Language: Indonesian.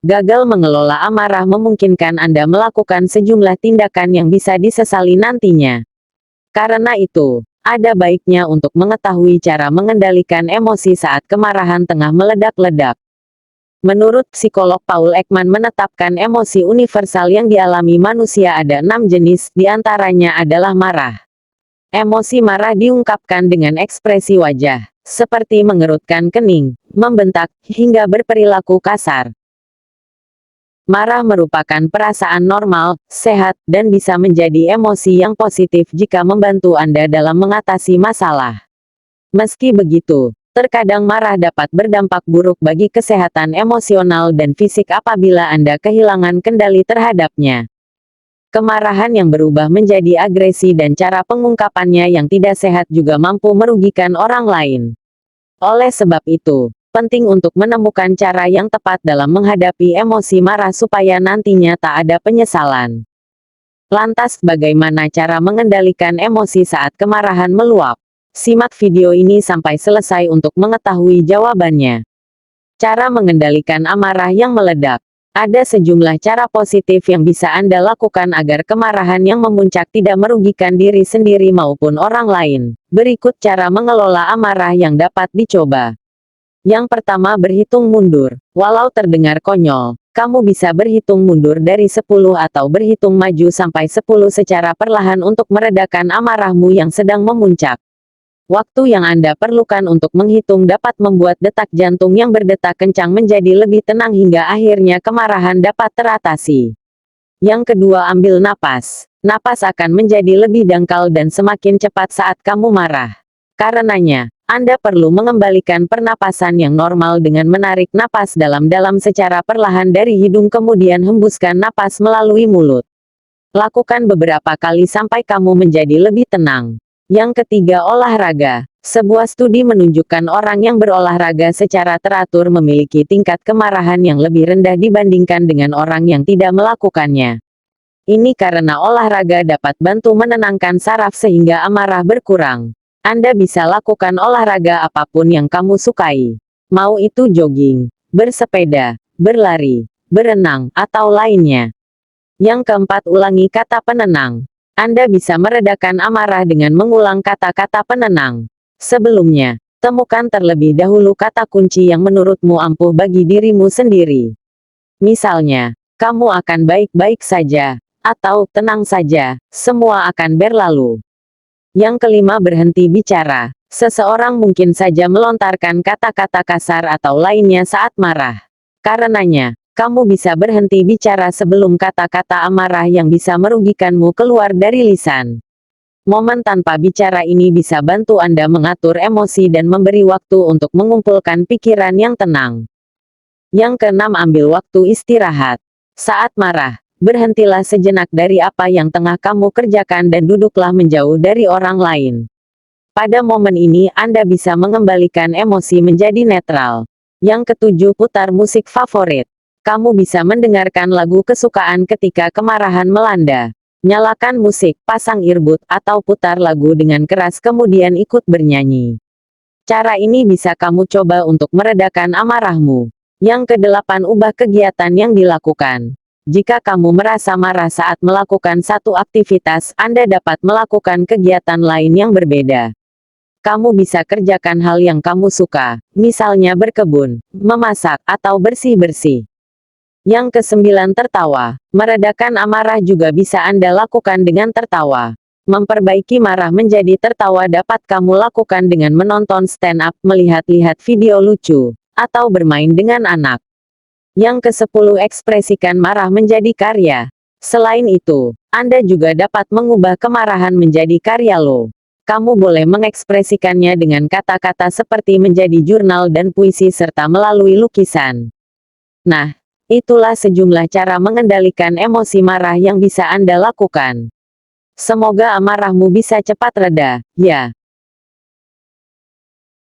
Gagal mengelola amarah memungkinkan Anda melakukan sejumlah tindakan yang bisa disesali nantinya. Karena itu, ada baiknya untuk mengetahui cara mengendalikan emosi saat kemarahan tengah meledak-ledak. Menurut psikolog Paul Ekman menetapkan emosi universal yang dialami manusia ada 6 jenis, diantaranya adalah marah. Emosi marah diungkapkan dengan ekspresi wajah, seperti mengerutkan kening, membentak, hingga berperilaku kasar. Marah merupakan perasaan normal, sehat, dan bisa menjadi emosi yang positif jika membantu Anda dalam mengatasi masalah. Meski begitu, terkadang marah dapat berdampak buruk bagi kesehatan emosional dan fisik apabila Anda kehilangan kendali terhadapnya. Kemarahan yang berubah menjadi agresi dan cara pengungkapannya yang tidak sehat juga mampu merugikan orang lain. Oleh sebab itu, penting untuk menemukan cara yang tepat dalam menghadapi emosi marah supaya nantinya tak ada penyesalan. Lantas, bagaimana cara mengendalikan emosi saat kemarahan meluap? Simak video ini sampai selesai untuk mengetahui jawabannya. Cara mengendalikan amarah yang meledak. Ada sejumlah cara positif yang bisa Anda lakukan agar kemarahan yang memuncak tidak merugikan diri sendiri maupun orang lain. Berikut cara mengelola amarah yang dapat dicoba. Yang pertama, berhitung mundur. Walau terdengar konyol, kamu bisa berhitung mundur dari 10 atau berhitung maju sampai 10 secara perlahan untuk meredakan amarahmu yang sedang memuncak. Waktu yang Anda perlukan untuk menghitung dapat membuat detak jantung yang berdetak kencang menjadi lebih tenang hingga akhirnya kemarahan dapat teratasi. Yang kedua, ambil napas. Napas akan menjadi lebih dangkal dan semakin cepat saat kamu marah. Karenanya, Anda perlu mengembalikan pernapasan yang normal dengan menarik napas dalam-dalam secara perlahan dari hidung kemudian hembuskan napas melalui mulut. Lakukan beberapa kali sampai kamu menjadi lebih tenang. Yang ketiga, olahraga. Sebuah studi menunjukkan orang yang berolahraga secara teratur memiliki tingkat kemarahan yang lebih rendah dibandingkan dengan orang yang tidak melakukannya. Ini karena olahraga dapat bantu menenangkan saraf sehingga amarah berkurang. Anda bisa lakukan olahraga apapun yang kamu sukai. Mau itu jogging, bersepeda, berlari, berenang, atau lainnya. Yang keempat, ulangi kata penenang. Anda bisa meredakan amarah dengan mengulang kata-kata penenang. Sebelumnya, temukan terlebih dahulu kata kunci yang menurutmu ampuh bagi dirimu sendiri. Misalnya, kamu akan baik-baik saja, atau tenang saja, semua akan berlalu. Yang kelima, berhenti bicara. Seseorang mungkin saja melontarkan kata-kata kasar atau lainnya saat marah. Karenanya, kamu bisa berhenti bicara sebelum kata-kata amarah yang bisa merugikanmu keluar dari lisan. Momen tanpa bicara ini bisa bantu Anda mengatur emosi dan memberi waktu untuk mengumpulkan pikiran yang tenang. Yang keenam, ambil waktu istirahat. Saat marah, berhentilah sejenak dari apa yang tengah kamu kerjakan dan duduklah menjauh dari orang lain. Pada momen ini, Anda bisa mengembalikan emosi menjadi netral. Yang ketujuh, putar musik favorit. Kamu bisa mendengarkan lagu kesukaan ketika kemarahan melanda. Nyalakan musik, pasang earbud, atau putar lagu dengan keras kemudian ikut bernyanyi. Cara ini bisa kamu coba untuk meredakan amarahmu. Yang kedelapan, ubah kegiatan yang dilakukan. Jika kamu merasa marah saat melakukan satu aktivitas, Anda dapat melakukan kegiatan lain yang berbeda. Kamu bisa kerjakan hal yang kamu suka, misalnya berkebun, memasak, atau bersih-bersih. Yang kesembilan, tertawa. Meredakan amarah juga bisa Anda lakukan dengan tertawa. Memperbaiki marah menjadi tertawa dapat kamu lakukan dengan menonton stand-up, melihat-lihat video lucu, atau bermain dengan anak. Yang kesepuluh, ekspresikan marah menjadi karya. Selain itu, Anda juga dapat mengubah kemarahan menjadi karya lo. Kamu boleh mengekspresikannya dengan kata-kata seperti menjadi jurnal dan puisi serta melalui lukisan. Nah, itulah sejumlah cara mengendalikan emosi marah yang bisa Anda lakukan. Semoga amarahmu bisa cepat reda, ya.